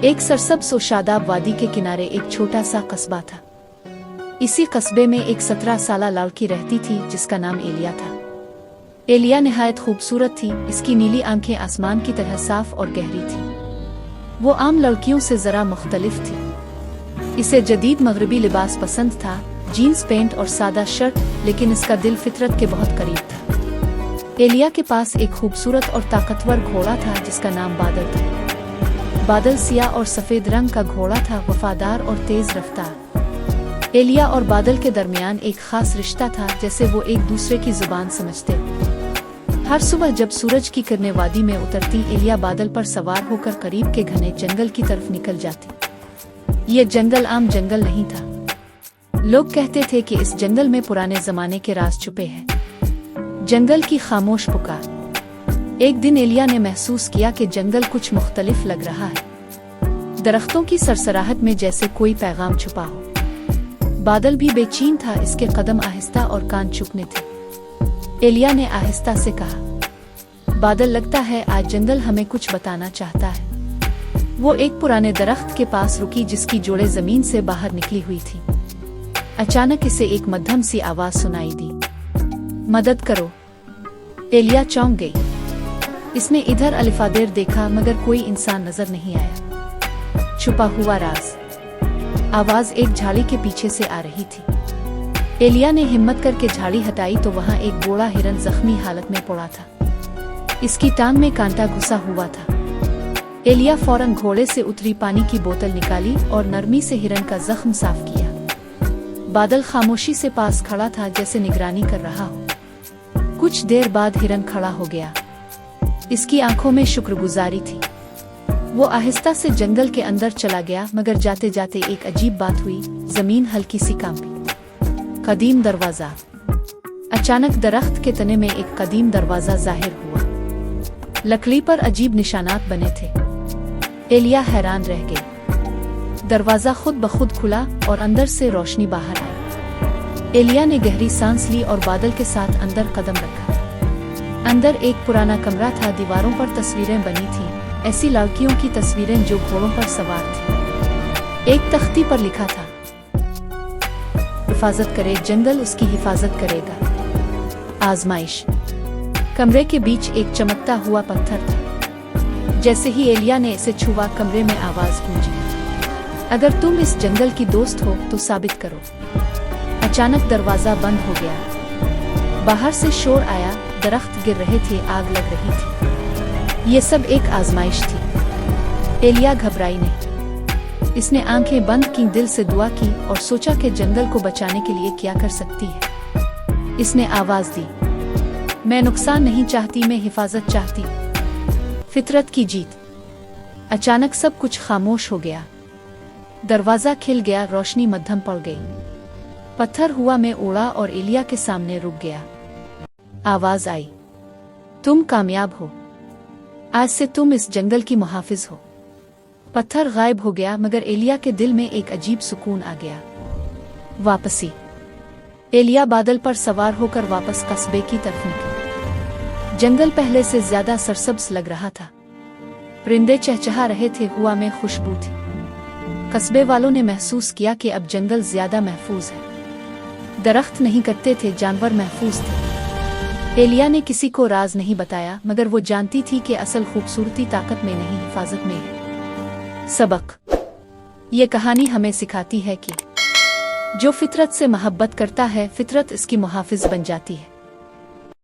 एक सरसब्ज़ और शादाब वादी के किनारे एक छोटा सा कस्बा था। इसी कस्बे में एक 17 साला लड़की रहती थी जिसका नाम एलिया था। एलिया निहायत खूबसूरत थी। इसकी नीली आंखें आसमान की तरह साफ और गहरी थी। वो आम लड़कियों से ज़रा मुख्तलिफ थी। इसे जदीद मगरबी लिबास पसंद था, जीन्स पैंट और सादा शर्ट, लेकिन इसका दिल फितरत के बहुत करीब था। एलिया के पास एक खूबसूरत और ताकतवर घोड़ा था जिसका नाम बादल था। बादल सियाह और सफ़ेद रंग का घोड़ा था, वफादार और तेज रफ्तार। एलिया और बादल के दरमियान एक खास रिश्ता था, जैसे वो एक दूसरे की जुबान समझते। हर सुबह जब सूरज की किरणें वादी में उतरती, एलिया बादल पर सवार होकर करीब के घने जंगल की तरफ निकल जाती। ये जंगल आम जंगल नहीं था। लोग कहते थे कि इस जंगल में पुराने जमाने के राज छुपे हैं। जंगल की खामोश पुकार। एक दिन एलिया ने महसूस किया कि जंगल कुछ मुख्तलिफ लग रहा है। दरख्तों की सरसराहट में जैसे कोई पैगाम छुपा हो। बादल भी बेचैन था, इसके कदम आहिस्ता और कान चुपने थे। एलिया ने आहिस्ता से कहा, बादल, लगता है आज जंगल हमें कुछ बताना चाहता है। वो एक पुराने दरख्त के पास रुकी जिसकी जोड़ें जमीन से बाहर निकली हुई थी। अचानक इसे एक मध्यम सी आवाज सुनाई दी, मदद करो। एलिया चौंक गई। इसने इधर अलिफादेर देखा मगर कोई इंसान नजर नहीं आया। छुपा हुआ राज। आवाज एक झाड़ी के पीछे से आ रही थी। एलिया ने हिम्मत करके झाड़ी हटाई तो वहां एक बूढ़ा हिरन जख्मी हालत में पड़ा था। इसकी टांग में कांटा घुसा हुआ था। एलिया फौरन घोड़े से उतरी, पानी की बोतल निकाली और नरमी से हिरन का जख्म साफ किया। बादल खामोशी से पास खड़ा था, जैसे निगरानी कर रहा हो। कुछ देर बाद हिरन खड़ा हो गया। इसकी आंखों में शुक्रगुजारी थी। वो आहिस्ता से जंगल के अंदर चला गया, मगर जाते जाते एक अजीब बात हुई। जमीन हल्की सी कांपी। कदीम दरवाजा। अचानक दरख्त के तने में एक कदीम दरवाजा जाहिर हुआ। लकड़ी पर अजीब निशानात बने थे। एलिया हैरान रह गई। दरवाजा खुद ब खुद खुला और अंदर से रोशनी बाहर आई। एलिया ने गहरी सांस ली और बादल के साथ अंदर कदम रखा। अंदर एक पुराना कमरा था। दीवारों पर तस्वीरें बनी थीं, ऐसी लड़कियों की तस्वीरें जो घोड़ों पर सवार थीं। एक तख्ती पर लिखा था, हिफाजत करे जंगल, उसकी हिफाजत करेगा। आजमाइश। कमरे के बीच एक चमकता हुआ पत्थर था। जैसे ही एलिया ने इसे छुआ, कमरे में आवाज गूंजी, अगर तुम इस जंगल की दोस्त हो तो साबित करो। अचानक दरवाजा बंद हो गया। बाहर से शोर आया, दरख्त गिर रहे थे, आग लग रही थी। ये सब एक आजमाइश थी। एलिया घबराई नहीं। इसने आंखें बंद की, दिल से दुआ की और सोचा कि जंगल को बचाने के लिए क्या कर सकती है। इसने आवाज दी, मैं नुकसान नहीं चाहती, मैं हिफाजत चाहती। फितरत की जीत। अचानक सब कुछ खामोश हो गया। दरवाजा खिल गया, रोशनी मध्यम पड़ गई। पत्थर हवा में उड़ा और एलिया के सामने रुक गया। आवाज आई, तुम कामयाब हो। आज से तुम इस जंगल की मुहाफिज हो। पत्थर गायब हो गया, मगर एलिया के दिल में एक अजीब सुकून आ गया। वापसी। एलिया बादल पर सवार होकर वापस कस्बे की तरफ निकली। जंगल पहले से ज्यादा सरसब्ज लग रहा था। परिंदे चहचहा रहे थे, हवा में खुशबू थी। कस्बे वालों ने महसूस किया कि अब जंगल ज्यादा महफूज है। दरख्त नहीं कटते थे, जानवर महफूज थे। एलिया ने किसी को राज नहीं बताया, मगर वो जानती थी कि असल खूबसूरती ताकत में नहीं, हिफाजत में है। सबक। ये कहानी हमें सिखाती है कि जो फितरत से मोहब्बत करता है, फितरत इसकी मुहाफिज बन जाती है।